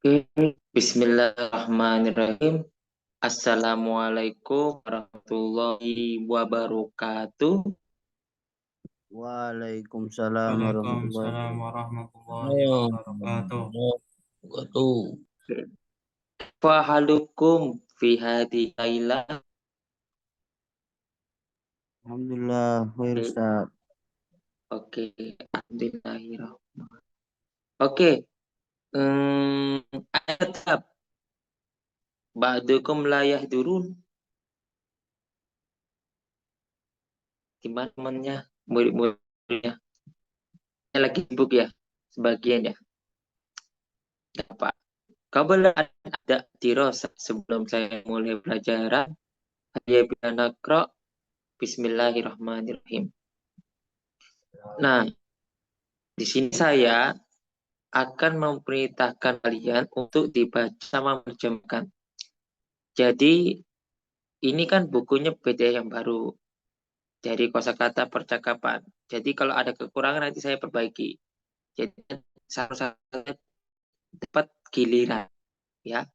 Oke, Bismillahirrahmanirrahim. Assalamualaikum warahmatullahi wabarakatuh. Waalaikumsalam warahmatullahi Waalaikumsalam warahmatullahi wabarakatuh. wabarakatuh. Fahalukum fi hadhihi lailah. Alhamdulillah, khair Oke, Ustaz. oke. Alhamdulillahirrahmanirrahim. Oke, ayat ba'dukum la yahdurun. Gimana temannya? Murid-muridnya. Saya lagi sibuk ya, sebagian ya. Gak apa. Qabla an ada dirasah sebelum saya mulai pelajaran. Ya bila nakra. Bismillahirrahmanirrahim. Nah, di sini saya akan memerintahkan kalian untuk dibaca sama menerjemahkan. Jadi, ini kan bukunya beda yang baru dari kosakata percakapan. Jadi, kalau ada kekurangan nanti saya perbaiki. Jadi, satu-satunya tepat giliran, ya.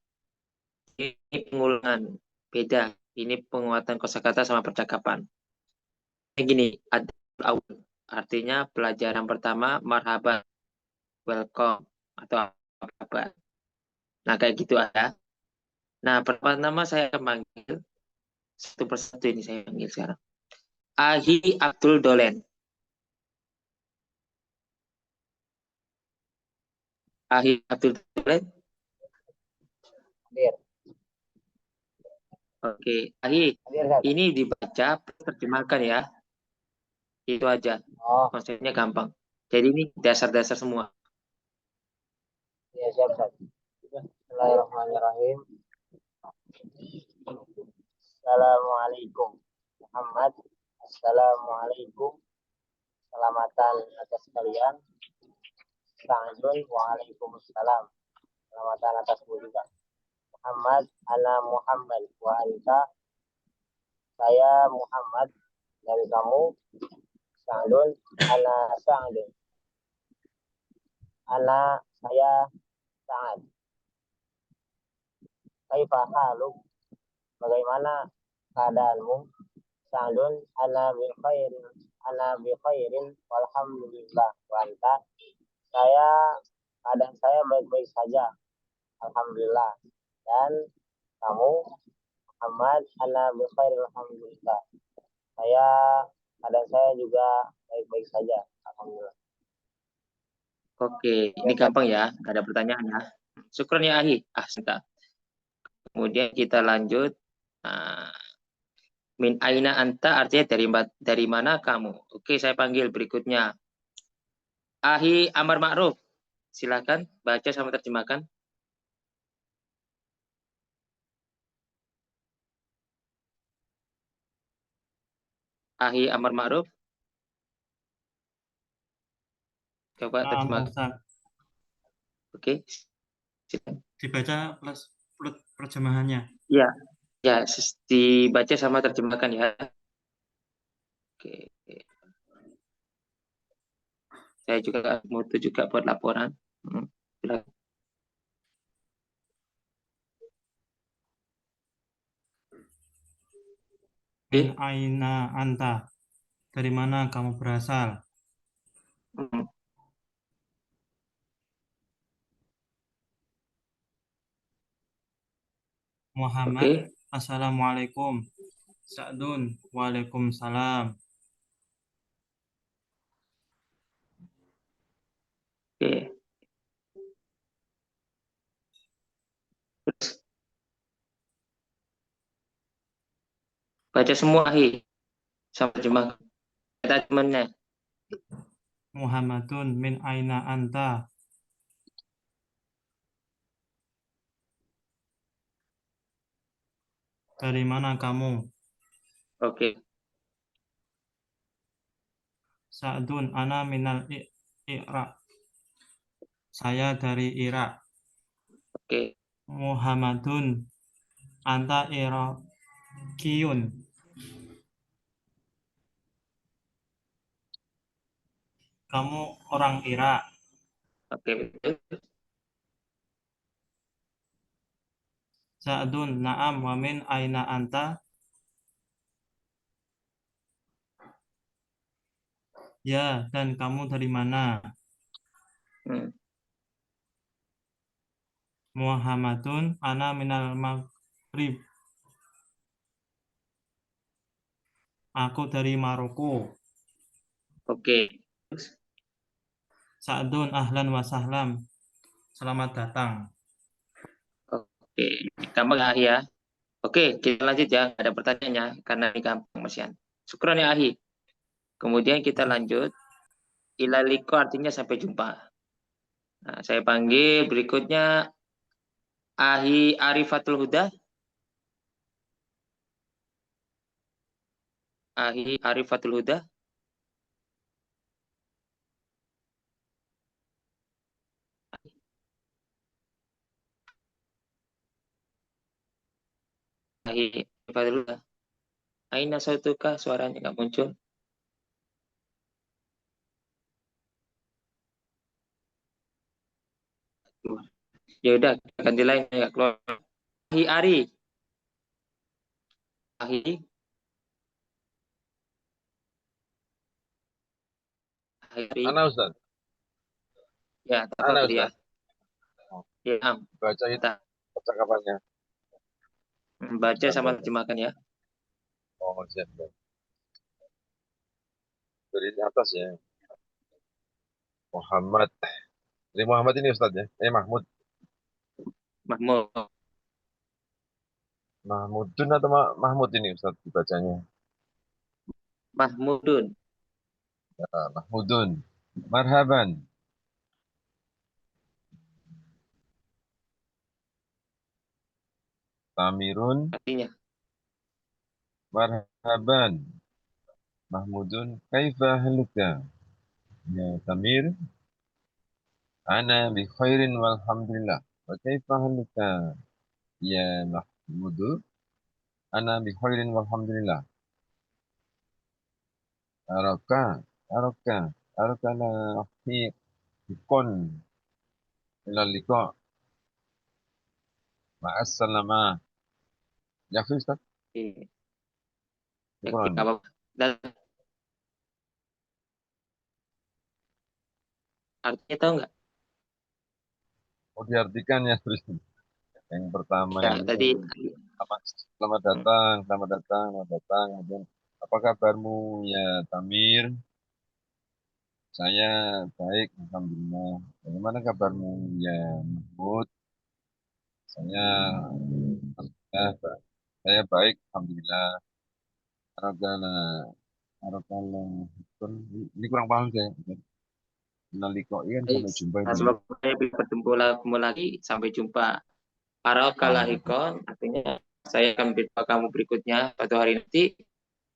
Ini pengulangan beda. Ini penguatan kosakata sama percakapan. Ini gini, ada awal. Artinya pelajaran pertama marhaban, welcome atau apa kabar. Nah, kayak gitu ada. Nah, pertama saya akan panggil satu persatu ini saya panggil sekarang. Ahi Abdul Dolen. Ahi Abdul Dolen. Hadir. Oke, Ahi. Hadir, Ustaz. Ini dibaca, terjemahkan ya. Itu aja. Oh, Konsepnya gampang. Jadi ini dasar-dasar semua. iya siap Ustaz. Bismillahirrahmanirrahim. Assalamualaikum Muhammad. Assalamualaikum. Selamatan atas kalian. Sa'adun. Waalaikumsalam. Selamatan atasmu juga. Muhammad, ana Muhammad. Wa anta, saya Muhammad. Dari kamu, Sa'adun, ana Sa'adun. Ana, saya Sa'ad. Kaifa haluk? Bagaimana keadaanmu? Sa'adun, ana bi khairin walhamdulillah. Wa anta, saya keadaan saya baik-baik saja. Alhamdulillah. Dan kamu? Muhammad, ana bi khairin walhamdulillah. Saya keadaan saya juga baik-baik saja. Alhamdulillah. Oke, Ya, ini gampang ya. Gak ada pertanyaan ya. Syukron ya Ahi. Sudah. Kemudian kita lanjut. Nah, min aina anta artinya dari mana kamu. Oke, saya panggil berikutnya. Ahi Amar Ma'ruf. Silakan baca sama terjemahkan. Ahi Amar Ma'ruf. Coba Nah, terjemahkan. Ustaz, Oke. Silakan. dibaca plus terjemahannya. Ya, ya, dibaca sama terjemahkan ya. Oke. Saya juga mutu juga buat laporan. Silakan. Min Oke. aina anta. Dari mana kamu berasal? Hmm, Muhammad. Oke. Assalamualaikum. Sa'dun. Waalaikumsalam. Oke. Terus baca semua Ahi sama terjemahkan. Kata temannya. Muhammadun min aina anta. Dari mana kamu? Oke. Sa'dun ana minal Irak. Saya dari Irak. Oke. Muhammadun anta Irakiyun. Kamu orang Irak. Oke. Betul. Sa'dun, na'am, wa min aina anta? Ya, dan kamu dari mana? Hmm. Muhammadun, ana minal Maghrib. Aku dari Maroko. Oke. Sa'dun, ahlan wa sahlam. Selamat datang. Oke. Gampang ya, Ahi ya. Oke, kita lanjut ya. Nggak ada pertanyaannya karena ini gampang, Mas Yan. Syukron ya, Ahi. Kemudian kita lanjut. Ilaliko artinya sampai jumpa. Nah, saya panggil berikutnya Ahi Arifatul Huda. Ahi Arifatul Huda. Ahi Arifatul Huda. Aina sautuka, suaranya nggak muncul. Ya udah, ganti lain nggak keluar. Ahi Ari. Ahi. Ahi Ari. Ana Ustaz. Ya, Ana tafadhol ya. Ustaz. Ya, Baca itu kita percakapannya. baca sama Baca. terjemahkan ya. Oh, siap. Dari atas ya. Muhammad. Ini Muhammad ini Ustaz ya. Mahmud. Mahmud. Mahmudun atau Mahmud ini Ustaz dibacanya. Mahmudun. Ya, Mahmudun. Marhaban. Tamirun. Artinya. Marhaban. Mahmudun. Kaifa haluka? Ya, Tamir. Ana bi khairin walhamdulillah. Wa kaifa haluka? Ya, Mahmudu. Ana bi khairin walhamdulillah. Araka. Araka. Araka la Ikon ilal liqa. Ma'assalamah. Ya, Ustaz. Oke, Syukran. nggak apa-apa. Dan artinya tahu nggak? Mau diartikan ya, terus. Yang pertama Ya, ini, tadi. selamat datang, selamat datang, selamat datang. Kemudian, apa kabarmu ya Tamir? Saya baik, alhamdulillah. Bagaimana kabarmu ya Mahmud? Saya, saya baik, alhamdulillah. Arokala, arokala. Ini kurang paham saya. Nalikoin sampai jumpa itu. Semoga saya bisa bertemu lagi. Sampai jumpa. Barakalahikon, artinya saya akan berjumpa kamu berikutnya pada hari nanti.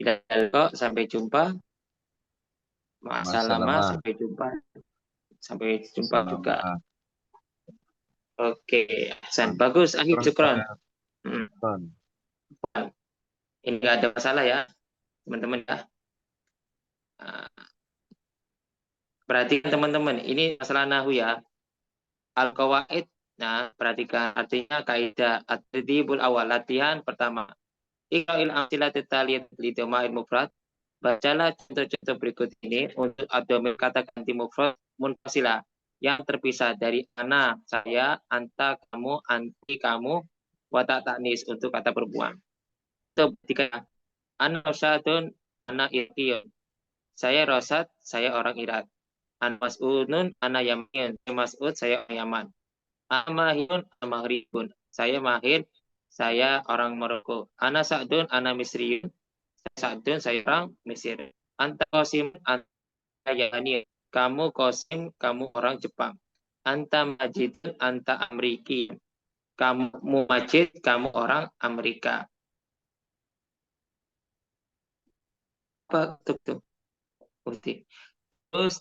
Tidak, sampai jumpa. Masalamah, Masalah. sampai jumpa. Sampai jumpa juga. Masalah. Oke, Hasan. Bagus, Akhir syukron. Ini nggak ada masalah ya, teman-teman ya. Perhatikan teman-teman, ini masalah nahu ya. Al-qawaid. Nah, perhatikan artinya kaidah at-tadribul awal, latihan pertama. Iqra'il amsilatit taliyat li dhama'il mufrad. Bacalah contoh-contoh berikut ini untuk adomil kata ganti mufrad munfasilah yang terpisah dari ana, saya, anta, kamu, anti, kamu, watak taknis untuk kata perempuan. Itu ketika ana rosadun, ana irqiyun. Saya rosad, saya orang Irak. An mas'unun, ana yamin. Saya mas'ud, saya orang Yaman. Ana mahirun, ana maghribun. Saya mahir, saya orang Maroko. Ana sa'dun, ana misriyun. Saya sa'dun, saya orang Mesir. Anta qasim, anta yani. Kamu qasim, kamu orang Jepang. Anta majidun, anta Ameriki. Kamu majid, kamu orang Amerika. Apa itu? Terus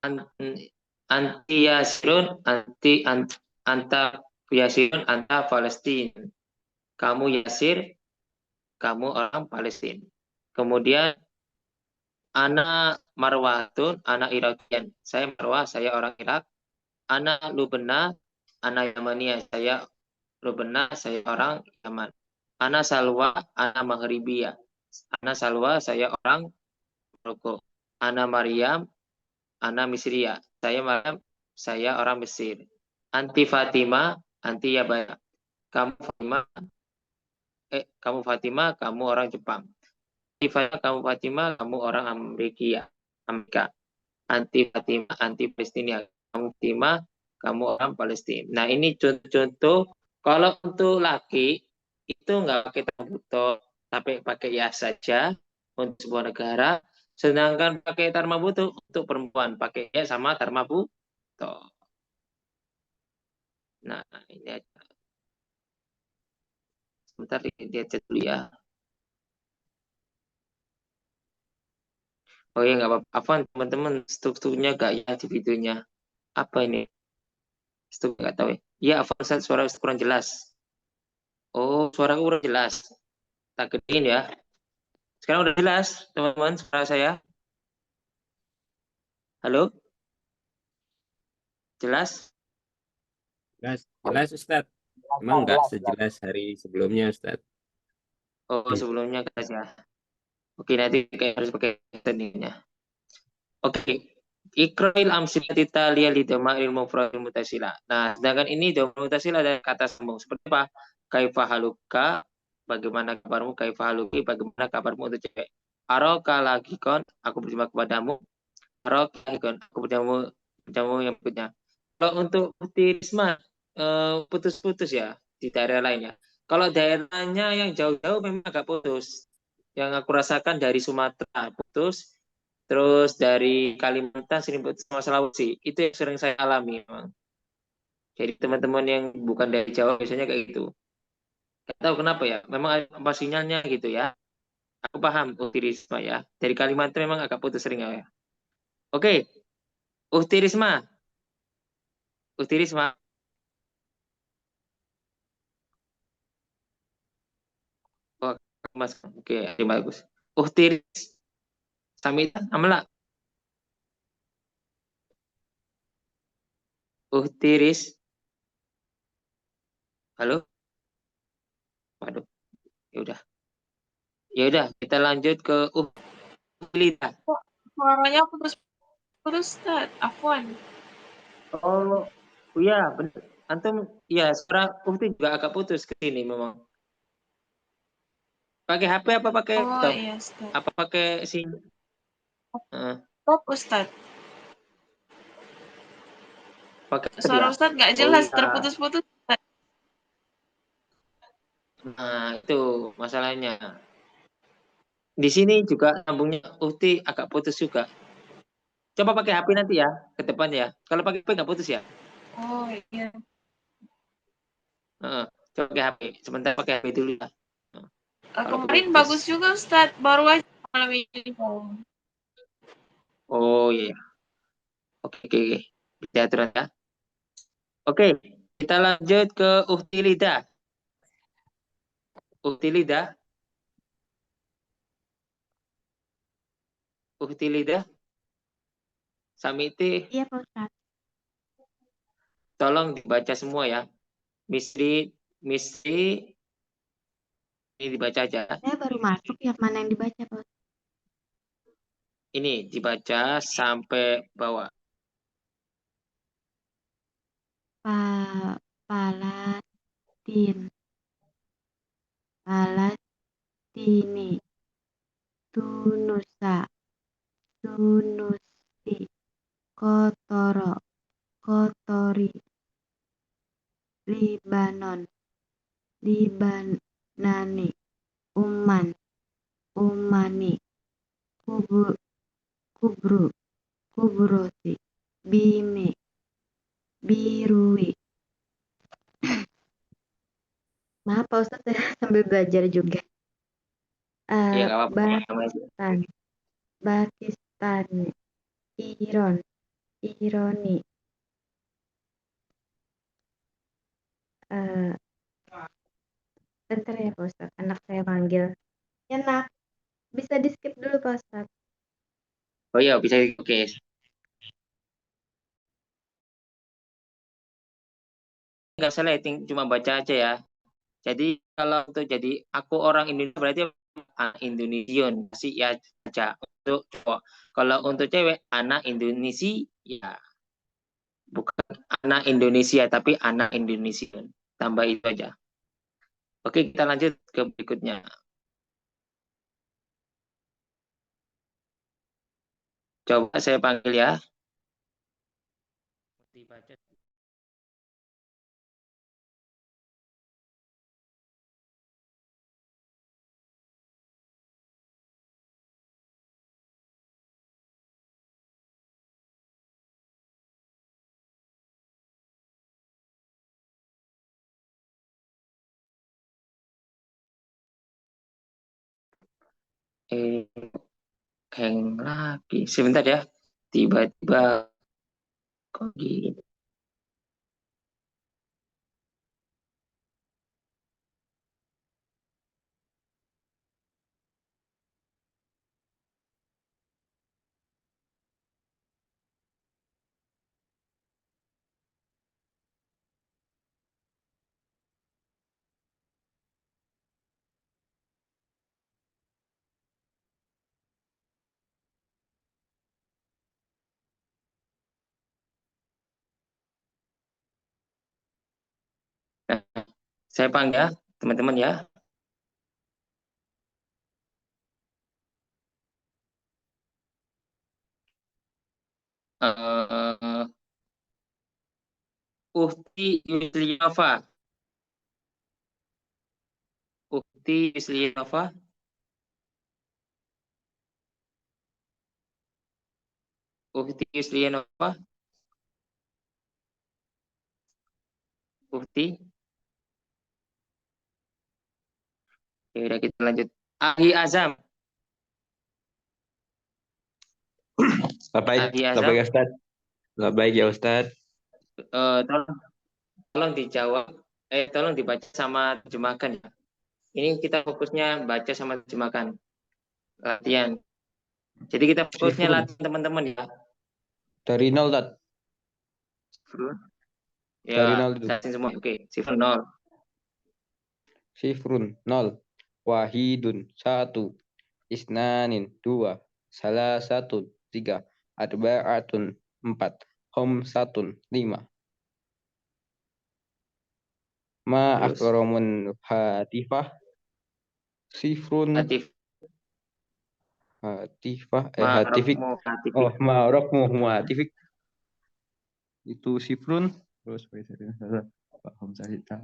anti Yasirun, anta Yasirun, anta Palestin. Kamu Yasir, kamu orang Palestin. Kemudian ana Marwatun, ana Irakian. Saya Marwah, saya orang Irak. Ana Lubna, ana Yamania, saya Lo benar, saya orang Yaman. Ana Salwa, ana Maghribiyah. Ana Salwa, saya orang Maroko. Ana Maryam, ana Misriya. Saya Maryam, saya orang Mesir. Anti Fatima, anti Yabaya. Kamu Fatima, kamu orang Jepang. Anti Fatima, kamu Fatima, kamu orang Amerika. Anti Fatima, anti Palestina. Kamu Fatima, kamu orang Palestina. Nah, ini contoh-contoh. Kalau untuk laki, itu nggak pakai tarbuto, tapi pakai ya saja untuk sebuah negara. Sedangkan pakai tarmabuto untuk perempuan, pakai ya sama tarmabuto. Nah, ini aja. Sebentar lihat dulu ya. Oh ya nggak apa-apa. Apa teman-teman strukturnya gak ya di videonya? Apa ini? Struktur nggak tahu ya. Ya, Afan suara kurang jelas. Oh, suara kurang jelas. Tak gedein ya. Sekarang udah jelas, teman-teman, suara saya. Halo? Jelas? Jelas Ustadz. Emang nggak sejelas hari sebelumnya Ustadz. Oh, sebelumnya jelas ya. Oke, nanti kayak harus pakai tekniknya. Oke. Ikra'il amsilati taliyah li dama'il mufradil mutasila. Nah, sedangkan ini dama'il mutasila ada kata sambung. Seperti apa? Kaifa haluka, bagaimana kabarmu? Kaifa haluki, bagaimana kabarmu untuk cewek? Aroka lagikon, aku berjumpa kepadamu. Aroka lagikon, aku berjumpa yang berikutnya. Kalau untuk Risma, putus-putus ya di daerah lainnya. Kalau daerahnya yang jauh-jauh memang agak putus. Yang aku rasakan dari Sumatera putus, terus dari Kalimantan sering putus sama Sulawesi. Itu yang sering saya alami memang. Jadi teman-teman yang bukan dari Jawa biasanya kayak gitu. Gak tahu kenapa ya. Memang ada apa sinyalnya gitu ya. Aku paham Risma ya. Dari Kalimantan memang agak putus sering ya. Oke, Risma. Risma. Oh, Mas. Oke, terima bagus. Tiris. Samita, amla. Tiris. Halo? Waduh, ya udah. Ya udah, kita lanjut ke Lida. Suaranya putus-putus, Ustaz. Afwan. Oh, iya, benar. Antum, ya, suara Uhti juga agak putus ke sini memang. Pakai HP apa pakai Oh laptop? iya, Ustaz. Apa pakai SIM? Stop, Ustaz. Pakai laptop Suara ya? Ustaz nggak Oh jelas, iya. terputus-putus. Ustaz. Nah, itu masalahnya. Di sini juga sambungnya Uhti agak putus juga. Coba pakai HP nanti ya, ke depan ya. Kalau pakai HP nggak putus ya? Oh iya. Coba pakai HP. Sebentar pakai HP dulu ya. Kalau Kemarin putus. bagus juga, Ustaz. Baru aja malam ini. Oh iya. Oke. Bisa aturan ya. Oke, kita lanjut ke Uhtilida. Uhtilida. Uhtilida. Samiti, Iya, Pak Ustadz. tolong dibaca semua ya. Mistri, ini dibaca aja. Saya baru masuk, yang mana yang dibaca, Pak Ustadz? Ini dibaca sampai bawah. Palatin. Palastini. Tunusa. Tunusi. Kotoro. Kotori. Libanon. Libanani. Uman. Umani. Kubru. Kubrosi. Bime. Birui. Maaf Pak Ustadz, saya sambil belajar juga. Iya, nggak apa-apa. Pakistan. Ironi. Bentar ya Pak Ustadz, anak saya manggil. Ya nak, bisa di skip dulu Pak Ustadz. Oh iya, bisa. Oke. nggak setting, cuma baca aja ya. Jadi kalau untuk jadi aku orang Indonesia berarti Indonesian sih ya aja untuk cowok. Kalau untuk cewek anak Indonesia ya bukan anak Indonesia tapi anak Indonesian. Tambah itu aja. Oke, kita lanjut ke berikutnya. Coba saya panggil ya. Dibaca. Hang lagi. Sebentar ya. Tiba-tiba kok gini. Nah, saya panggil ya, teman-teman ya. Uhti Yusliova. Uhti Yusliova. Uhti Yusliova. Uhti. Ya udah kita lanjut. Ahi Azam. Baik, Ahi Azam. baik ya Ustaz. Baik ya Ustaz. Tolong dijawab. Tolong dibaca sama terjemahkan ya. Ini kita fokusnya baca sama terjemahkan. Latihan. Jadi kita fokusnya latihan teman-teman ya. Dari 0, Ustaz. Ya, Dari 0 itu. semua. Oke, sifrun 0. Sifrun 0. Wahidun 1. Isnanin 2. Salasatun 3. Arba'atun 4. Khamsatun 5. Ma akramun hatifah. Sifrun hatifah. Hatifik. Oh, ma'rokmu hatifik. Itu sifrun. Terus Hamzah sitah.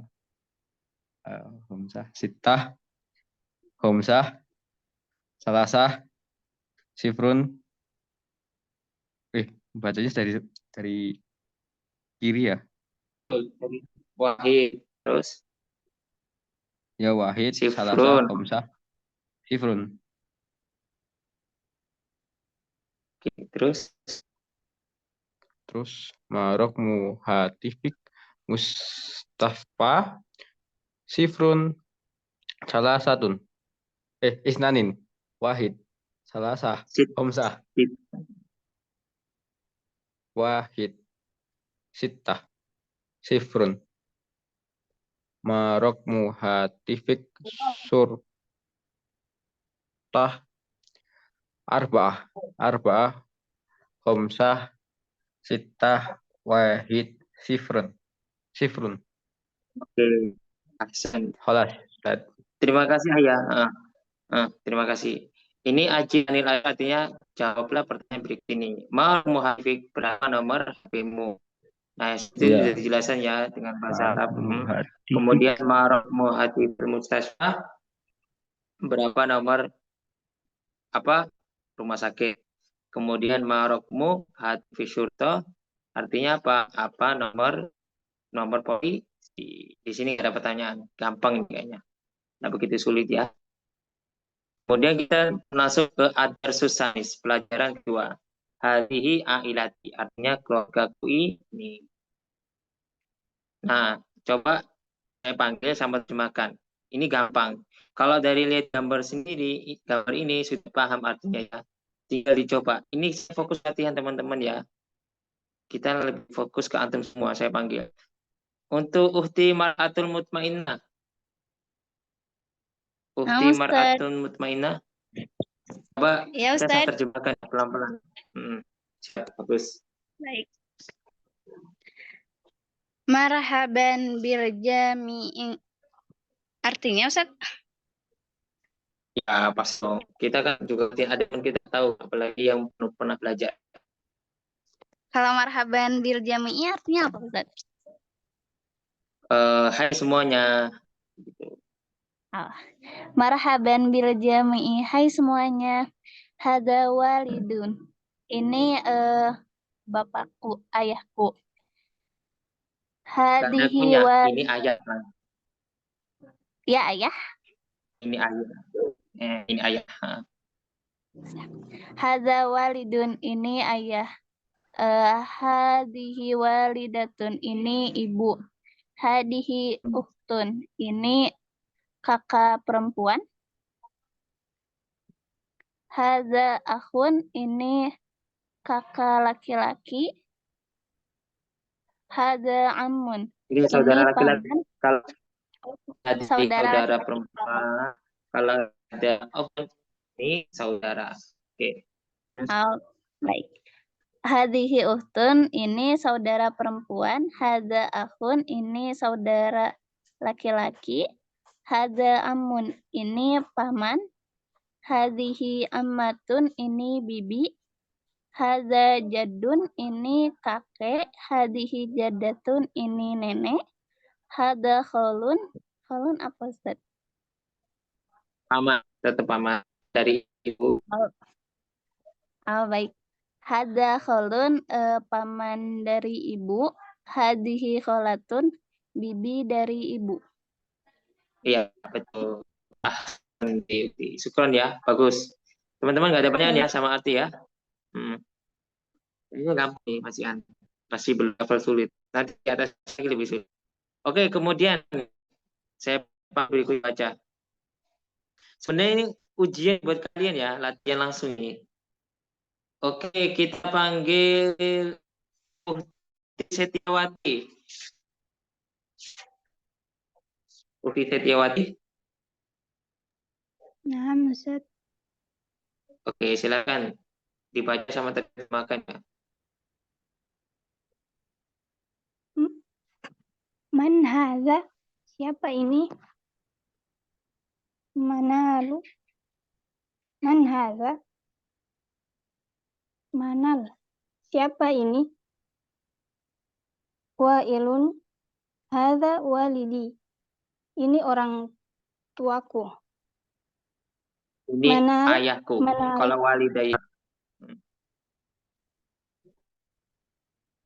Hamzah sitah. Hamzah. Salasah. Sifrun. Bacanya dari kiri ya. Wahid. Terus. Ya wahid. Sifrun. Salasah. Hamzah. Sifrun. Oke, terus. Marok muhatifik. Mustafa. Sifrun. Salasatun. Isnanin. Wahid. Salasah. Hamzah. Wahid. Sittah. Sifrun. Marok muhatifik. Surtah. Arba'ah. Khamsah. Sittah. Wahid. Sifrun. Oke. Aksen. Khalas. Terima kasih Ayah. Terima kasih. Ini Aji Anil artinya jawablah pertanyaan berikut ini. Mal muhafik, berapa nomor HP-mu? Nah, itu sudah dijelaskan ya dengan bahasa Arab. Kemudian marok muhafik mustasfa, berapa nomor rumah sakit. Kemudian marokmu hati syurta, artinya apa nomor polisi. Di sini ada pertanyaan, gampang kayaknya. Nah, begitu sulit ya. Kemudian kita masuk ke ad-darsus sanis, pelajaran kedua. Hadihi ailati, artinya keluargaku ini. Nah, coba saya panggil sama terjemahkan. Ini gampang. Kalau dari lihat gambar sendiri, gambar ini sudah paham artinya ya. Tinggal dicoba. Ini fokus latihan teman-teman ya. Kita lebih fokus ke antum semua, saya panggil. Untuk uhti mar'atul mutmainnah. Uhti Ustaz. mar'atul mutmainnah. Coba Ya, saya Ustaz. terjemahkan pelan-pelan. Siap, bagus. Baik. Marhaban bil jami'i. Artinya, Ustaz? Ya, pas dong. Kita kan juga ada yang kita tahu, apalagi yang belum pernah belajar. Kalau marhaban bil jami'i artinya apa, Ustaz? Hai semuanya. Gitu. Marhaban bil jami'i. Hai semuanya. Hada walidun. Ini bapakku, ayahku. Hadihi ini ayah. Ya, ayah. Ini ayah. Ini ayah. Hada walidun. Ini ayah. Hadihi walidatun. Ini ibu. Hadihi uktun. Ini kakak perempuan. Hada akhun. Ini kakak laki-laki. Hada amun. Ini saudara laki-laki. paman. Kalau ada saudara laki-laki. perempuan, kalau ada ini saudara. Oke. Baik. Hadihi uhtun, ini saudara perempuan. Hada akhun, ini saudara laki-laki. Hada amun, ini paman. Hadihi ammatun, ini bibi. Hada jadun, ini kakek. Hadihi jadatun, ini nenek. Hada kholun. Kholun apa, Ustaz? Paman, tetap paman dari ibu. Baik. Hada kholun, paman dari ibu. Hadihi kholatun, bibi dari ibu. Iya, betul. Syukron ya, bagus. Teman-teman nggak ada pertanyaan ya sama arti ya? Ini gampang nih, masih belum level sulit. Nanti di atas lagi lebih sulit. Oke, kemudian saya berikut baca. Sebenarnya ini ujian buat kalian ya, latihan langsung nih. Oke, kita panggil Uhti Setiawati. Uhti Setiawati. Nah, Ustaz. Oke, silakan dibaca sama terjemahkan ya. Man hadza? Siapa ini? Manalu? Man hadza? Manal? Siapa ini? Wailun? Hadza walidi. Ini orang tuaku. Ini ayahku. Kalau walidayah.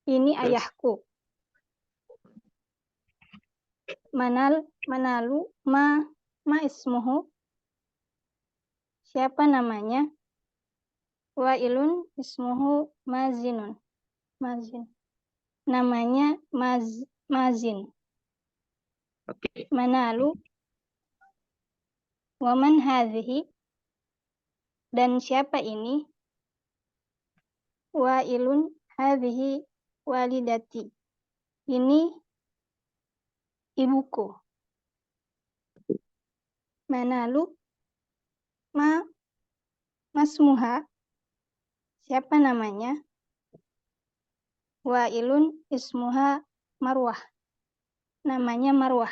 Ini ayahku. Manalu ma ismuhu. Siapa namanya? Wailun ismuhu Mazinun. Mazin. Namanya Mazin. Oke. Manalu. Waman hadhihi. Dan siapa ini? Wailun hadhihi walidati. Ini ibuku. Manalu masmuha. Siapa namanya? Wailun ismuha Marwah. Namanya Marwah.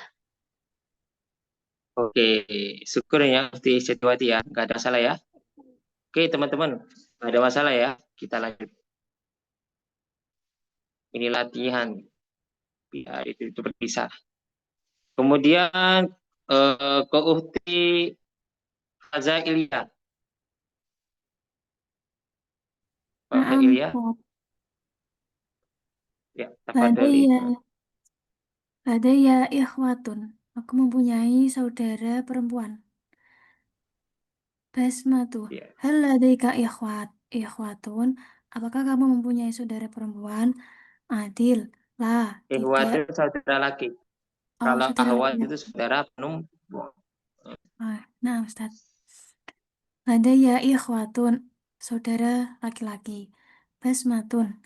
Oke, syukur ya Uhti Setiawati ya, nggak ada masalah ya. Oke teman-teman, nggak ada masalah ya, kita lanjut. Ini latihan, biar itu berpisah. Kemudian ke Uhti Haza Ilya. Ilya. Ya, Ada ya ikhwatun. Aku mempunyai saudara perempuan. Basmatu. Ya. Hal ladaika ikhwatun. Apakah kamu mempunyai saudara perempuan? Adil. Lah, Ikhwat tidak. itu saudara laki. Oh, Kalau saudara ahwat laki. itu saudara penumpang. Nah, Ustaz. Ada ya ikhwatun. Saudara laki-laki. Basmatun.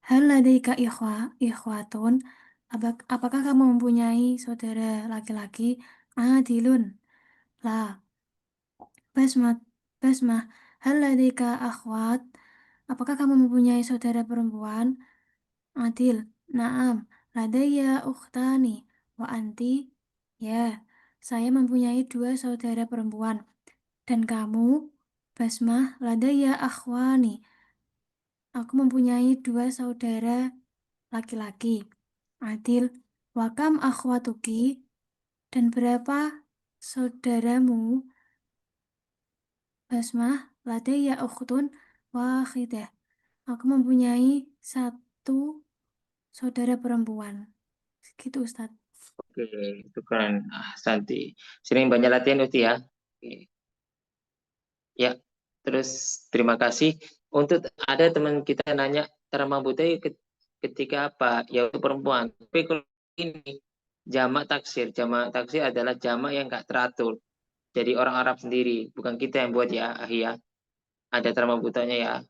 Hal ladaika ikhwatun. Apakah kamu mempunyai saudara laki-laki? Adilun. La. Basmah. Hal ladika akhwat? Apakah kamu mempunyai saudara perempuan? Adil. Naam. Ladaya ukhtani. Wa anti? Ya, saya mempunyai 2 saudara perempuan. Dan kamu? Basmah. Ladaya akhwani. Aku mempunyai 2 saudara laki-laki. Adil. Wakam akhwatuki? Dan berapa saudaramu? Basmah. Ladaya ukhtun wahidah. Aku mempunyai 1 saudara perempuan. Segitu, Ustadz. Oke, itu keren. Santi. Sering banyak latihan Uti ya. Oke. Ya, terus terima kasih. Untuk ada teman kita nanya Tarama Butai ketika apa? Ya untuk perempuan. Tapi kalau ini jamak taksir. Jamak taksir adalah jamak yang nggak teratur. Jadi orang Arab sendiri, bukan kita yang buat ya, ya. Ada Tarama Butanya ya.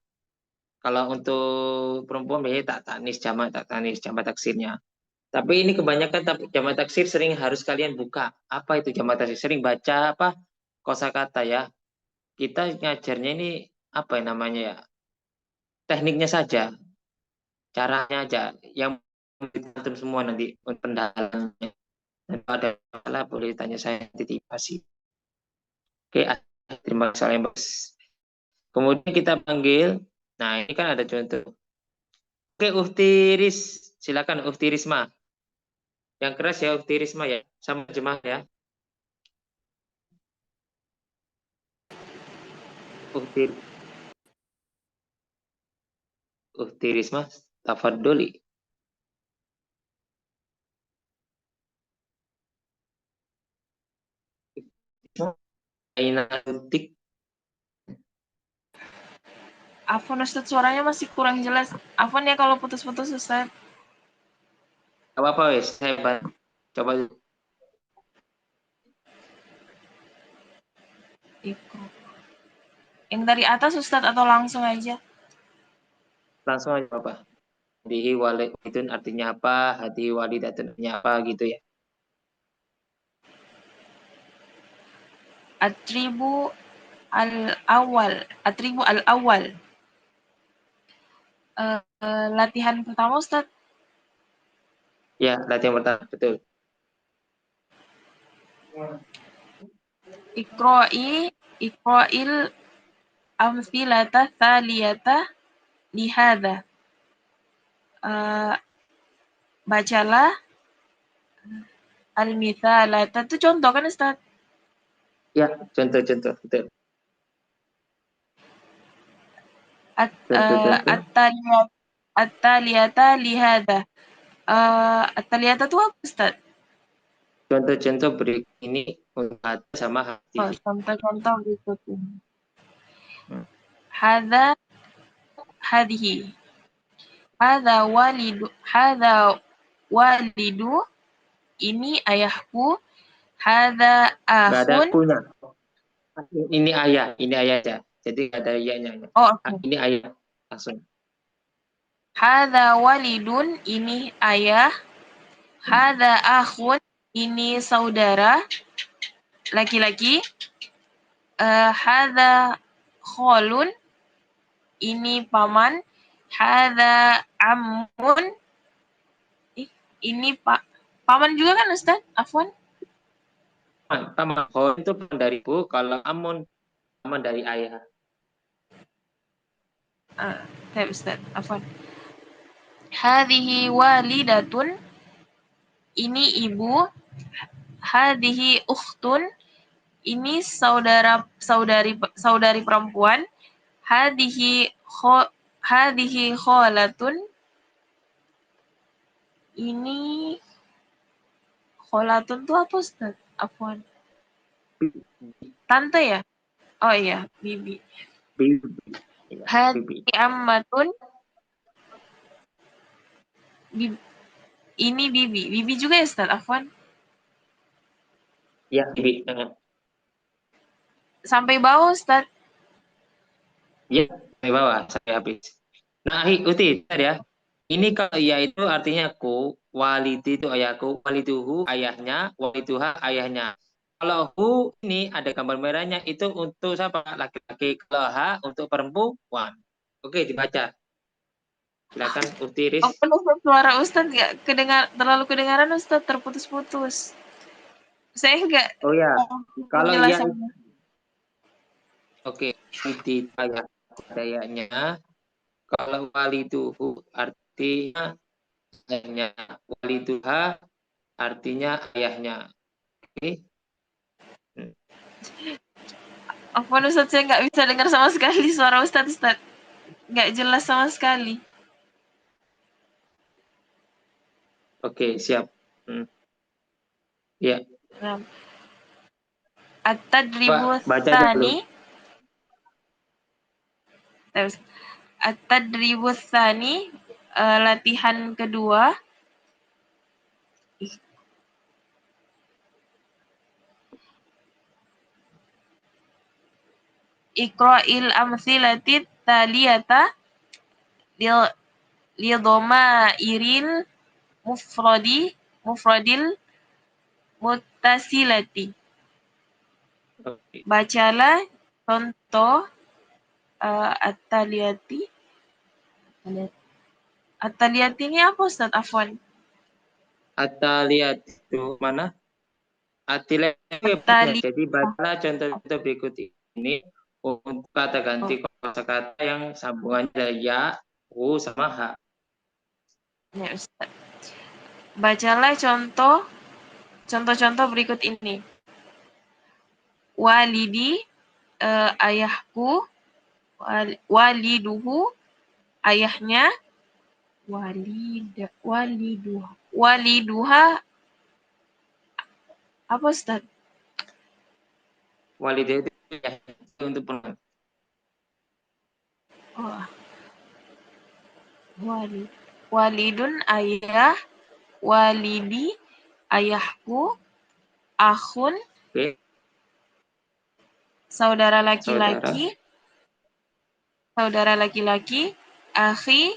Kalau untuk perempuan biasanya tak tanis, jamak taksirnya. Tapi ini kebanyakan jamak taksir sering harus kalian buka. Apa itu jamak taksir? Sering baca apa? Kosakata ya. Kita ngajarnya ini apa yang namanya ya? Tekniknya saja, caranya aja. Yang ditantum semua nanti pendalamannya. Dan kalau ada masalah boleh tanya saya nanti dikasih. Oke, terima kasih Mas. Kemudian kita panggil. Nah ini kan ada contoh. Oke, Uftiris, silakan Uftirisma. Yang keras ya Uftirisma ya, sama jemaah ya. Uftirisma, tafadholi. Afwan Ustadz, suaranya masih kurang jelas. Afwan ya kalau putus-putus Ustadz. Gak apa-apa wes, saya bantu. Coba dulu. Yang dari atas Ustadz atau langsung aja? Langsung aja Bapak. Hadihi walidun artinya apa? Hadihi walidatun artinya apa gitu ya. Atribu al-awwal. Latihan pertama Ustadz. Ya, latihan pertama, betul. Iqra'il amthilata thaliyata lihada. Bacalah al-mithalata. Itu contoh kan Ustadz? Ya, contoh-contoh, betul. At-taliyata lihada. At-taliyata itu apa Ustadz? Contoh-contoh berikut ini untuk sama hati. Oh, contoh-contoh berikut ini. Hadihi. Hadha walidu. Ini ayahku. Hadha Gak ada akhun. punya. Ini ayah aja. Jadi gak ada iyanya. Oh, okay. Ini ayah langsung. Hadha walidun, ini ayah. Hadha akhun, ini saudara laki-laki. Hadha kholun, ini paman. Hadha ammun, ini paman juga kan Ustaz? Afwan. Paman kholun itu paman dari ibu, kalau amun paman dari ayah. Ustaz, afwan. Hadhihi walidatun, ini ibu. Hadhihi ukhtun, ini saudari perempuan. Hadhihi kholatun, ini kholatun tuh apa Ustaz? Afwan. Tante ya? Oh iya, bibi. Hadhihi ammatun, ini bibi. Bibi juga ya Ustaz? Afwan. Ya, bibi. Sampai bawah Ustaz. Ya, sampai bawah, sampai habis. Nah, Uti, ya. Ini kalau ya itu artinya ku, walidi itu ayahku, waliduhu ayahnya, waliduha ayahnya. Kalau hu ini ada gambar merahnya itu untuk siapa? Laki-laki. Kalau ha untuk perempuan. Oke, dibaca. Silakan Utiris. Apa Ustadz, suara Ustadz nggak terlalu kedengaran Ustadz, terputus-putus. Saya nggak Oh ya, kalau ya penjelasannya. oke, di ayahnya. Kalau waliduhu artinya ayahnya, waliduha artinya ayahnya. Oke. Apa Ustadz, saya nggak bisa dengar sama sekali suara Ustadz. Nggak jelas sama sekali. Oke, siap. Ya, Nah, At-tadribu Pak, baca dulu. tsani. Terus At-tadribu tsani, latihan kedua. Iqra'il amthilatit taliyata li dhamairin mufradil muttasilati. Oke. Bacalah contoh at-taliyati. At-taliyati ini apa Ustaz? Afwan. Lihat itu mana? At-tali. Jadi bacalah contoh berikut ini untuk kata ganti kosakata yang sambungannya dari ya, hu, sama ha. Ya, Ustaz. Bacalah contoh-contoh berikut ini. Walidi, ayahku. Waliduhu, ayahnya. Waliduha, apa Ustaz? Walidah itu ya, untuk perempuan. Oh. Walidun ayah, walidi ayahku, akhun Oke. saudara laki-laki, akhi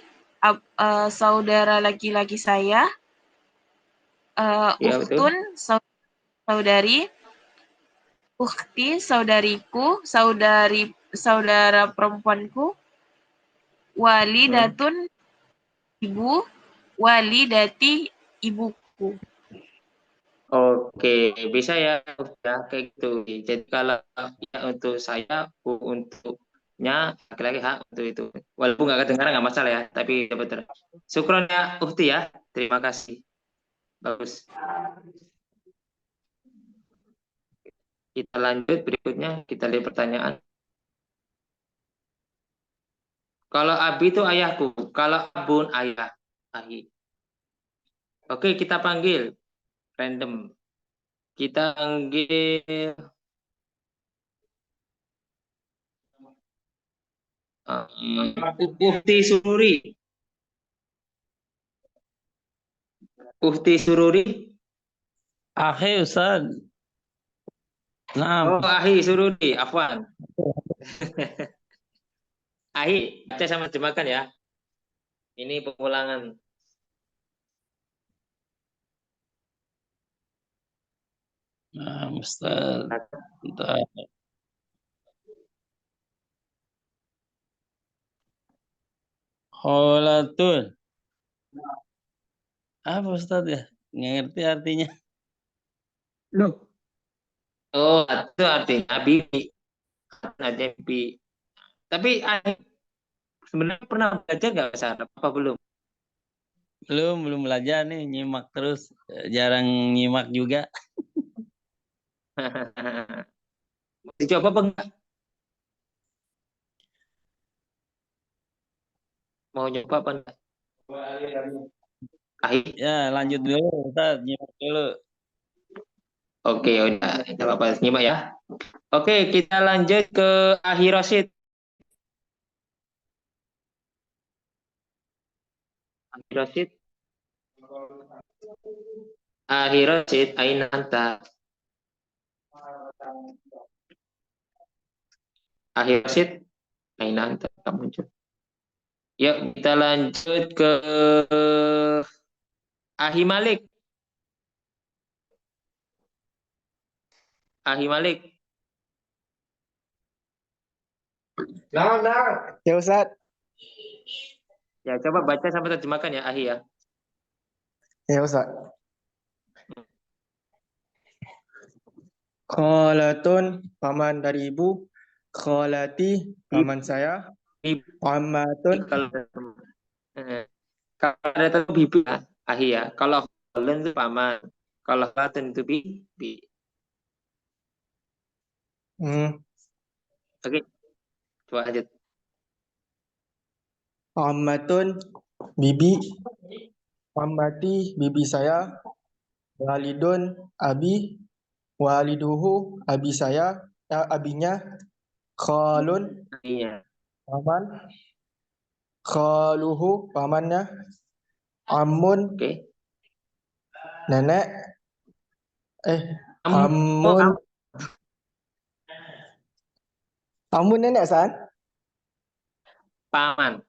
saudara laki-laki saya, Ya, ukhtun saudari, ukhti saudariku, saudara perempuanku, walidatun ibu, walidati ibuku. Oke, bisa ya, kayak gitu. Jadi kalau ya untuk saya, hu untuknya, laki-laki ha untuk itu. Walaupun nggak kedengaran nggak masalah ya, tapi betul. Syukron ya, Ukti ya. Terima kasih. Bagus. Kita lanjut berikutnya, kita lihat pertanyaan. Kalau Abi itu ayahku, kalau Abun ayah. Ahi. Oke, kita panggil random. Kita panggil Ukti Sururi. Ukti Sururi. Ahi Ustaz. Nah, Oh, Ahi Sururi, Afwan. Ahi, baca sama terjemahkan ya. Ini pengulangan. nah Ustaz. Bentar. Kholatun. Apa Ustaz ya? Nggak ngerti artinya. Loh. Oh, itu artinya bibi. Artinya bibi. Tapi sebenarnya pernah belajar nggak bahasa Arab? Apa belum? Belum belajar nih, nyimak terus. Jarang nyimak juga. Dicoba apa enggak? Mau nyoba apa enggak? Ya, lanjut dulu Ustaz, nyimak dulu. Oke, udah. Tidak apa-apa, nyimak ya. Oke, kita lanjut ke Ahi Rosid. Ahi Rosid. Ahi Rosid, aina anta. Ahi Rosid, aina anta. Kamu muncul. Yuk kita lanjut ke Ahi Malik. Ahi Malik. Ya Ustaz. Ya coba baca sampai terjemahkan ya Ahi ya. Ya Ustaz. Kholatun, paman dari ibu. Kholati, paman saya. Ammatun, Kalau ada itu bibi ya, Ahi ya. Kalau kholen itu paman. Kalau kholatun itu bibi. Oke. Coba lanjut. ammatun, bibi. Ammati, bibi saya. Walidun, abi. Waliduhu, abi saya. Abinya. Khalun, Iya. paman. Khaluhu, pamannya. Amun, Oke. nenek. Oh, Amun. Amun nenek, San? paman.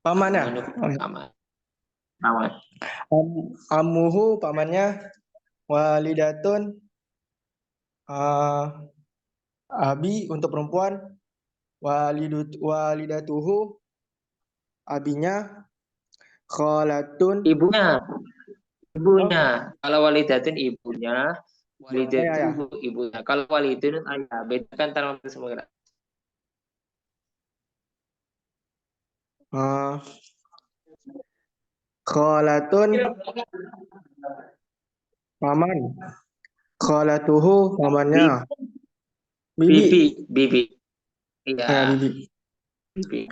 Paman ya? Paman. Paman. Amuhu, pamannya. Walidatun, abi untuk perempuan. Walidatuhu, abinya. Kholatun, Ibunya. Ibunya. Kalau walidatun ibunya. Walidatuhu ibunya. Kalau walidun ayah. Bedakan antara semua. Kholatun, paman. Kholatuhu, pamannya. Bibi. Bibi. Iya. Bibi. Bibi.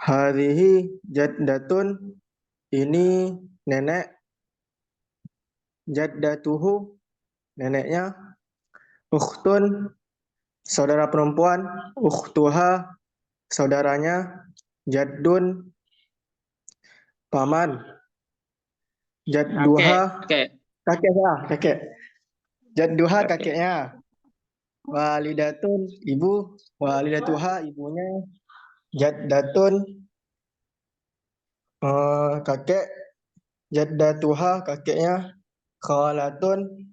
Hadhihi jaddatun, ini nenek. Jaddatuhu, neneknya. Ukhtun, saudara perempuan. Ukhtuha, saudaranya. Jaddun, paman. Jadduha, kakek. Jadduha, kakeknya. Walidatun, ibu. Walidatuha, ibunya. Jaddatun, kakek. Jaddatuha, kakeknya. Khalatun,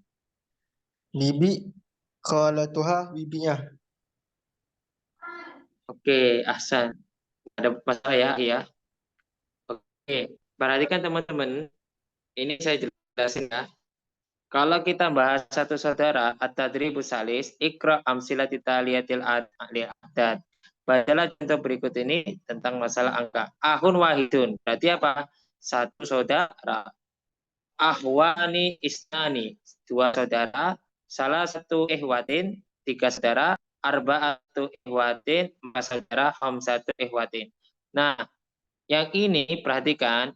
bibi. Khalatuha, bibinya. Oke, Ahsan. Ada masalah ya, ya. Oke, perhatikan teman-teman. Ini saya jelasin ya. Kalau kita bahas satu saudara, at-tadribus salis, ikra amsilati taliyatil adat. Bacalah contoh berikut ini tentang masalah angka. Ahun wahidun. Berarti apa? Satu saudara. Ahwani isnani. Dua saudara. Salah satu ihwatin. Tiga saudara. Arba'atu ihwatin. Empat saudara. Khamsatu ihwatin. Nah, yang ini perhatikan.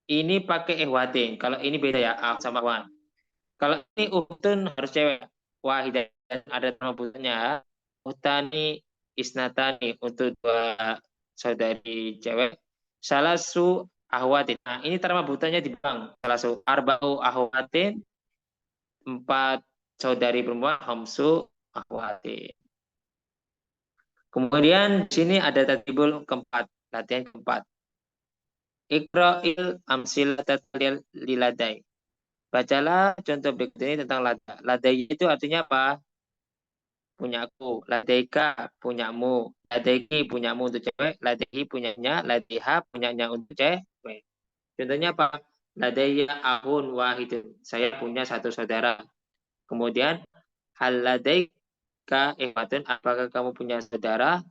Ini pakai ihwatin. Kalau ini beda ya. Ah sama wan. Kalau ini uhtun harus cewek. Wahidah. Ada nama butuhnya. Uhtani isnatani. Untuk dua saudari cewek. Salah su ahwatin. Nah, ini terma butuhnya di bang. Salah su arba'u ahwatin. 4 saudari perempuan. Khamsu ahwatin. Kemudian di sini ada tatibul keempat. Latihan keempat. Iqra'il amsilatat liladai. Bacalah contoh berikut ini tentang lada. Ladai itu artinya apa? Punyaku. Ladaika, punyamu. Ladaiki, punyamu untuk cewek. Ladaihi, punyanya. Ladaiha, punyanya untuk cewek. Contohnya apa? Ladaiya ahun wahidun. Saya punya satu saudara. Kemudian, hal ladaika ihwatun. Apakah kamu punya saudara?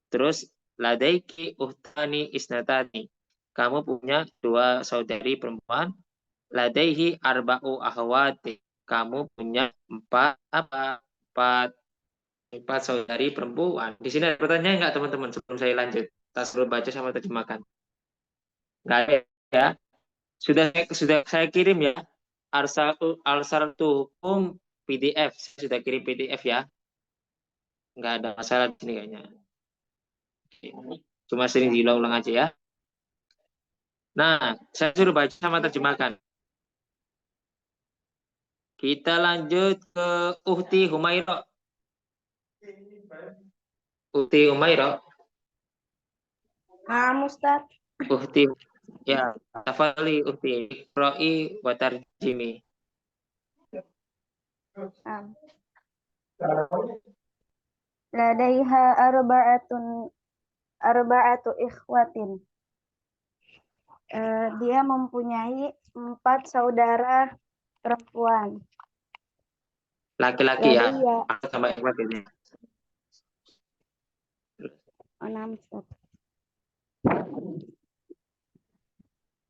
Terus, ladaiki uhtani isnatani. Kamu punya dua saudari perempuan. Ladaihi arba'u ahwati. Kamu punya empat saudari perempuan. Di sini ada pertanyaan nggak teman-teman sebelum saya lanjut? Kita suruh baca sama terjemahkan. Nggak ada ya? Sudah saya kirim ya. Arsal-tukum PDF. Saya sudah kirim PDF ya. Nggak ada masalah di sini kayaknya. Cuma sering diulang-ulang aja ya. Nah, saya suruh baca sama terjemahkan. Kita lanjut ke Uhti Humaira. Uhti Humaira. Ustaz. Uhti. Ya, tafadhali Uhti. Iqra'i wa tarjimi. Ladaiha arba'atu ikhwatin. Dia mempunyai 4 saudara perempuan. Laki-laki ya. Ladaiya Aku tambah ikhwat ini. 6 Ustaz.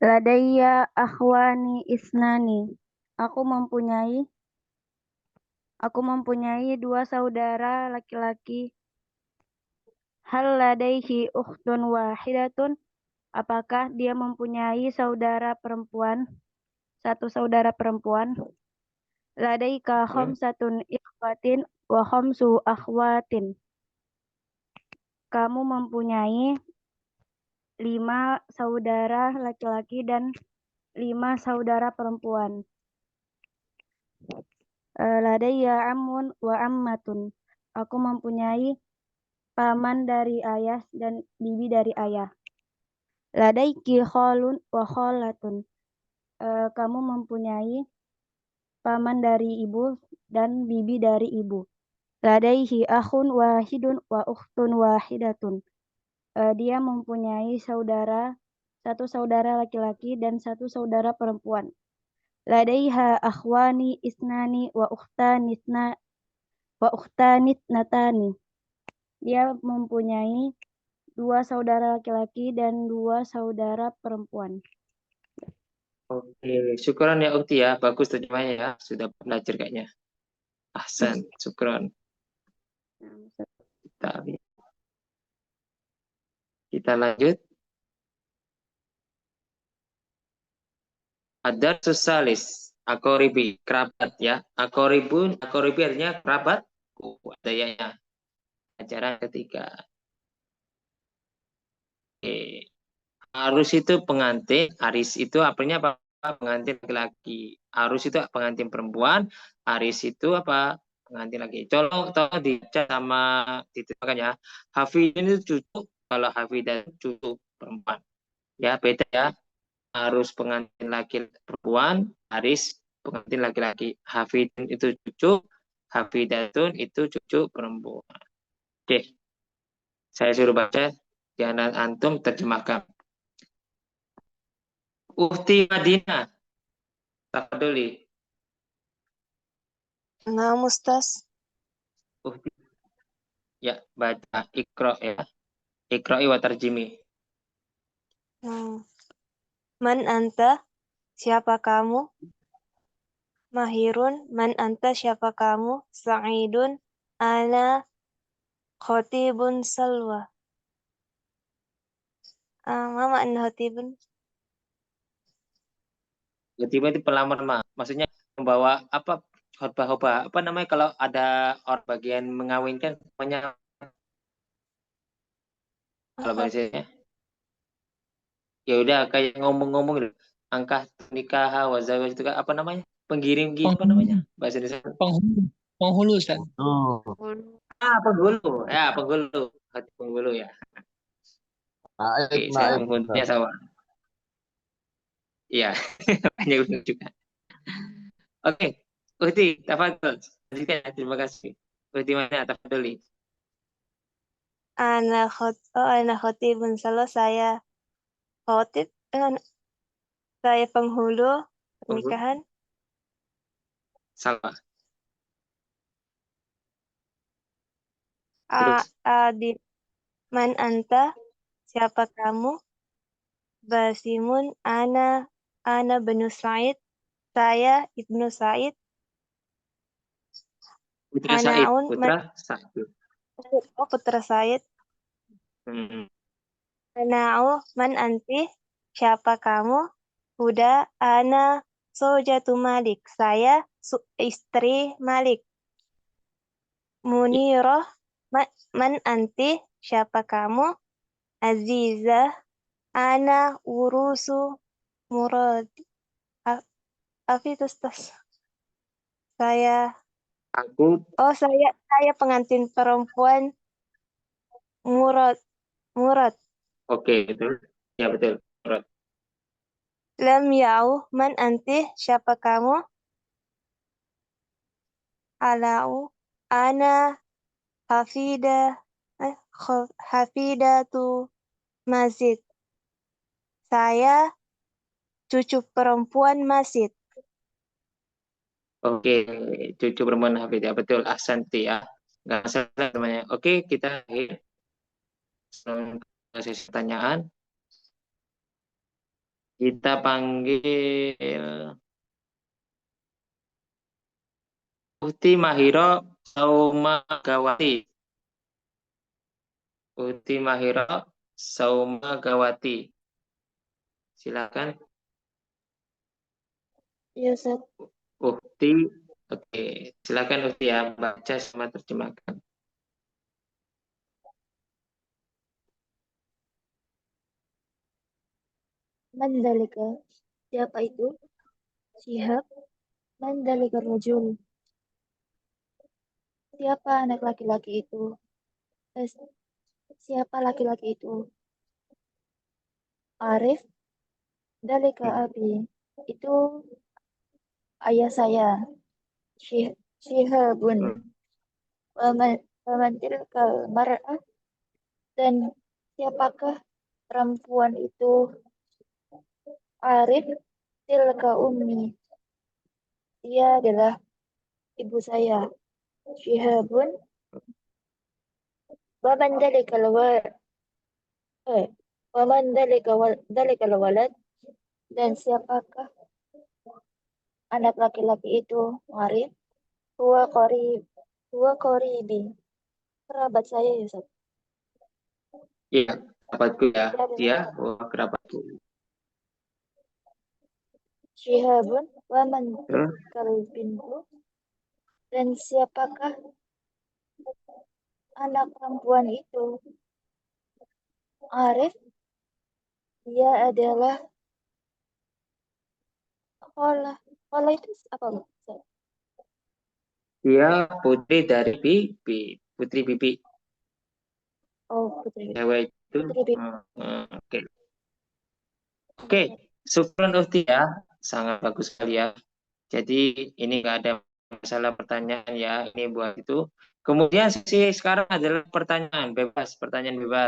Ladaiya akhwani isnani. Aku mempunyai 2 saudara laki-laki. Hal ladaihi ukhtun wahidatun. Apakah dia mempunyai saudara perempuan? 1 saudara perempuan. Ladaika khamsatun ikhwatin wa khamsu akhwatin. Kamu mempunyai 5 saudara laki-laki dan 5 saudara perempuan. Ladaiya ammun wa ammatun. Aku mempunyai paman dari ayah dan bibi dari ayah. Ladaiki khalun wa khalatun. Kamu mempunyai paman dari ibu dan bibi dari ibu. Ladaihi akhun wahidun wa ukhtun wahidatun. Dia mempunyai 1 saudara laki-laki dan 1 saudara perempuan. Ladaiha akhwani isnani wa ukhtanit natani. Dia mempunyai 2 saudara laki-laki dan 2 saudara perempuan. Oke, syukran ya Ukti ya. Bagus terjemahnya ya. Sudah belajar kayaknya. Ahsan, syukran. Kita lanjut. Ada susalis. Akoribi, kerabat ya. Akoribi artinya kerabat. Ada ya. Ajaran ketiga. Oke. Arus itu pengantin, aris itu artinya apa? Pengantin laki-laki. Arus itu pengantin perempuan, aris itu apa? Pengantin laki. Colok atau dibaca sama diterjemahkan ya. Hafidin itu cucu, kalau hafidah cucu perempuan. Ya beda ya. Arus pengantin laki perempuan, aris pengantin laki-laki. Hafidin itu cucu, hafidatun itu cucu perempuan. Oke. Saya suruh baca, jangan antum terjemahkan. Ufti Madinah. Tafadholi. Nah, Ustaz. Ufti. Ya, baca Iqra ya. Iqra'i wa tarjimi. Man anta? Siapa kamu? Mahirun, man anta? Siapa kamu? Sa'idun, ana khotibun salwa. Ma makna khotibun? Khotibah itu pelamar, maksudnya membawa apa? Khotbah, apa namanya kalau ada orang bagian mengawinkan namanya kalau bahasanya? Ya udah kayak ngomong-ngomong gitu. Angkah nikah wa zawaj itu apa namanya? Penggiring gitu apa namanya? Bahasa Indonesia. Penghulu Ustaz. Penghulu. Ya, penghulu. Penghulu ya. Oke, saya penghulunya sama. Iya, banyak juga. Oke, Uhti, tafadhol. Terima kasih. Uhti mana? Tafadholi. Ana khotibun salwa. Saya khotib. Saya penghulu pernikahan. Salah. Adit. Man anta? Siapa kamu? Basimun, ana benu Sa'id. Saya Ibnu Sa'id. Putra Sa'id. Anaun, Putra Sa'id. Anau, man anti? Siapa kamu? Huda, ana Sojatu Malik. Saya istri Malik. Muniroh, man anti? Siapa kamu? Azizah, ana urusu Murad. Afitustas. Saya saya pengantin perempuan Murad. Oke, betul. Ya, betul. Murad. Lam ya'u, man anti, siapa kamu? Alau, ana hafidatu masjid. Saya cucu perempuan masjid. Oke, cucu perempuan Hafid ya, betul. Ahsanti ya. Nggak salah namanya. Oke, kita akhir sesi pertanyaan. Kita panggil Uti Mahiro Saumagawati. Uti Mahiro Saumagawati. Silakan. Ya, Ustaz. Ukti. Oke, silakan Ukti ya, baca sama terjemahkan. Mandalika. Siapa itu? Syihab. Mandalika rajul. Siapa anak laki-laki itu? Siapa laki-laki itu? Arif. Dalika abi. Itu ayah saya. Syihabun. Waman tilkal mar'ah. Dan siapakah perempuan itu? Arif tilka ummi. Dia adalah ibu saya. Syihabun. Waman dalikal walad. Dan siapakah anak laki-laki itu? Arif. Huwa qaribi. Kerabat saya, ya, Ustaz. Iya, kerabatku ya. Dia, kerabatku. Syihabun wa man kalbinku. Dan siapakah anak perempuan itu? Arif. Dia adalah Khola itu apa, Ustaz? Dia putri dari Bibi, putri Bibi. Oh, putri. Cewek itu. Putri Bibi. Oke. Oke, syukran Ukti ya. Sangat bagus sekali ya. Jadi ini nggak ada masalah pertanyaan ya. Ini buat itu. Kemudian sesi sekarang adalah pertanyaan bebas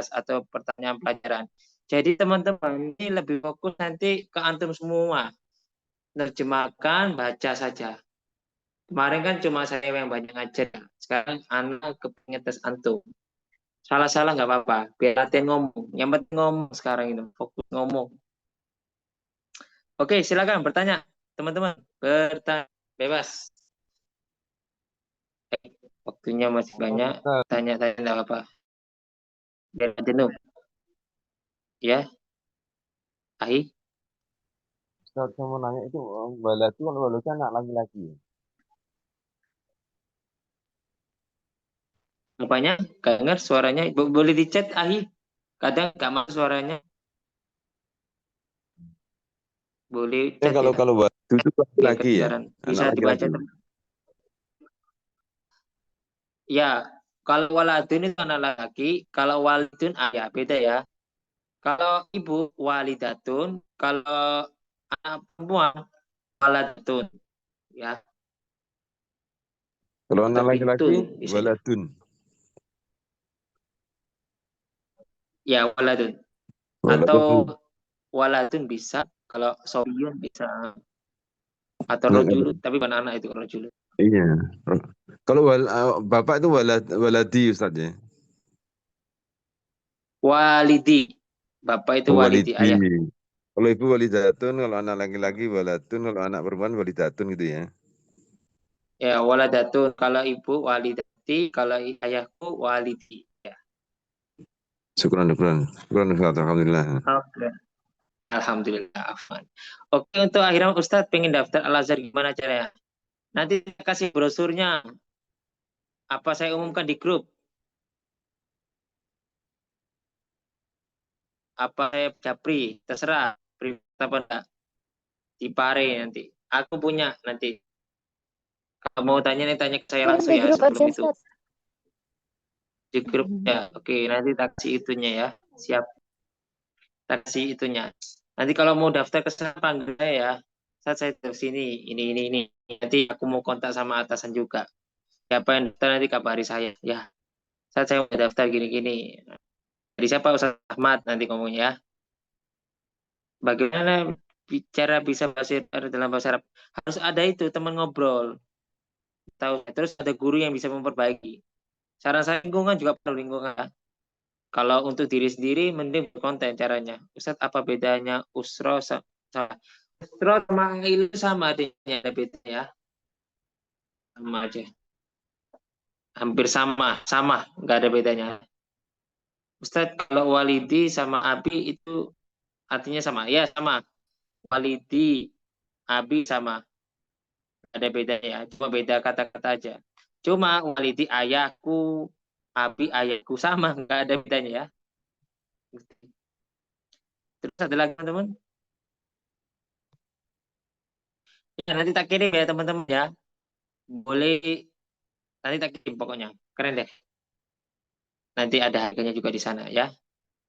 atau pertanyaan pelajaran. Jadi teman-teman ini lebih fokus nanti ke antum semua. Terjemahkan, baca saja. Kemarin kan cuma saya yang banyak ngajar. Sekarang anak kepingin tes antum. Salah-salah nggak apa-apa. Biar latihan ngomong. Yang penting ngomong sekarang ini. Fokus ngomong. Oke, silakan bertanya. Teman-teman, bertanya bebas. Waktunya masih banyak. Tanya-tanya nggak apa-apa. Biar jenuh. Ya. Ahi. Ustaz, saya mau nanya itu, walad itu anak laki-laki. Apanya? Gak dengar suaranya. Boleh dicat, Ahi. Kadang nggak masuk suaranya. Boleh Ya, chat kalau walad itu laki-laki ya? Bisa Anak dibaca. laki-laki. Ya, kalau waladun itu anak laki, kalau walidun ayah, beda ya. Kalau ibu walidatun, kalau anak perempuan waladatun, ya. Kalau anak laki-laki, waladun. Ya, waladun. Atau waladun bisa, kalau sobiyun bisa. Atau rojulu, tapi bukan anak itu rojulu. Iya. Kalau bapak itu waladi Ustaz ya? Walidi. Bapak itu walidi, ayah. Kalau ibu walidatun, kalau anak laki-laki waladun, kalau anak perempuan walidatun gitu ya? Ya, waladatun. Kalau ibu walidati, kalau ayahku walidi. Ya. Syukran Ustaz, alhamdulillah. Oke. Alhamdulillah, afan. Oke, untuk akhirnya Ustadz pengen daftar Al-Azhar gimana caranya? Nanti kasih brosurnya. Apa saya umumkan di grup? Apa saya japri? Terserah. Apa enggak? Dipare nanti. Aku punya nanti. Kalau mau tanya nih tanya ke saya langsung ya sebelum itu. Di grup ya. Oke, nanti tak kasih itunya ya. Siap. kasih itunya. Nanti kalau mau daftar ke sana panggil saya ya. Saya di sini, ini. Nanti aku mau kontak sama atasan juga. Siapa yang daftar nanti kabari saya. Ya, saya mau daftar gini-gini. Jadi siapa Ustaz Ahmad nanti ngomongnya ya. Bagaimana bicara bisa bahasa dalam bahasa Arab? Harus ada itu teman ngobrol. Tahu, terus ada guru yang bisa memperbaiki. Saran saya lingkungan juga perlu lingkungan. Kalau untuk diri sendiri mending berkonten caranya. Ustaz, apa bedanya usro sama ilmu sama adanya, ada bedanya ya. Sama aja. Hampir sama, nggak ada bedanya. Ustaz, kalau walidi sama abi itu artinya sama. Ya, sama. Walidi, abi sama. Ada bedanya, cuma beda kata-kata aja. Cuma walidi ayahku, abi ayahku sama, nggak ada bedanya ya. Terus ada lagi teman-teman? Ya, nanti tak kirim ya teman-teman ya. Boleh nanti tak kirim pokoknya. Keren deh. Nanti ada harganya juga di sana ya.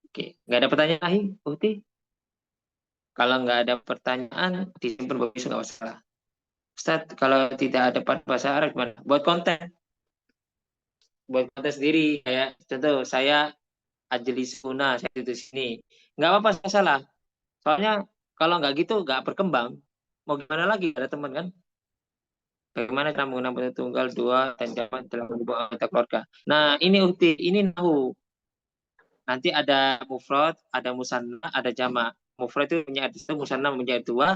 Oke, nggak ada pertanyaan lagi, Ukti? Kalau nggak ada pertanyaan, disimpan besok nggak masalah. Ustaz, kalau tidak ada bahasa Arab gimana? Buat konten sendiri. Kayak contoh saya Ajlisuna, saya di sini. Nggak apa-apa, salah. Soalnya kalau nggak gitu nggak berkembang. Mau gimana lagi? Ada teman kan? Bagaimana cara menggunakan bentuk tunggal dua dan jamak dalam bentuk anggota keluarga? Nah, ini Ukti, ini nahu. Nanti ada mufrad, ada musanna, ada jamak. Mufrad itu punya arti satu, musanna punya arti dua,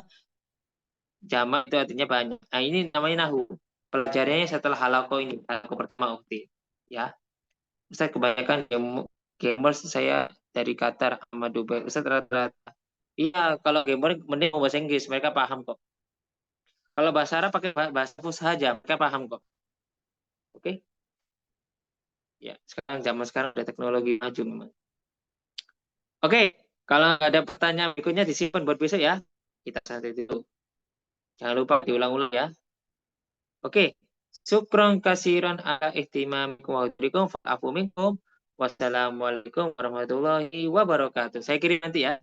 jamak itu artinya banyak. Nah, ini namanya nahu. Pelajarannya setelah halaqah ini, halaqah pertama Ukti. Ya, Ustaz kebanyakan gamers saya dari Qatar sama Dubai. Ustaz rata-rata. Iya, kalau gamer mending mau bahasa Inggris, mereka paham kok. Kalau bahasa Arab pakai bahasa Fusha aja, mereka paham kok. Oke? Ya, zaman sekarang ada teknologi maju memang. Oke, kalau ada pertanyaan berikutnya disimpan buat besok ya. Kita santai dulu. Jangan lupa diulang-ulang ya. Oke. Syukron kasiran ala ihtimamikum wa hudrikum fa'afu minkum. Wassalamualaikum warahmatullahi wabarakatuh. Saya kirim nanti ya.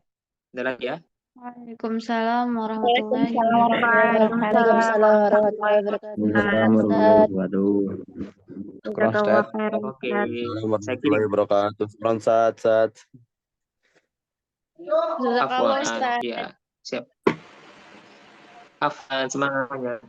Ada lagi ya. Waalaikumsalam warahmatullahi Waalaikumsalam warahmatullahi wabarakatuh. Oke. Saya kirim. Warahmatullahi wabarakatuh. Sat. Jazakallah Afwan. Ustaz. Ya, siap. Afwan, semangatnya.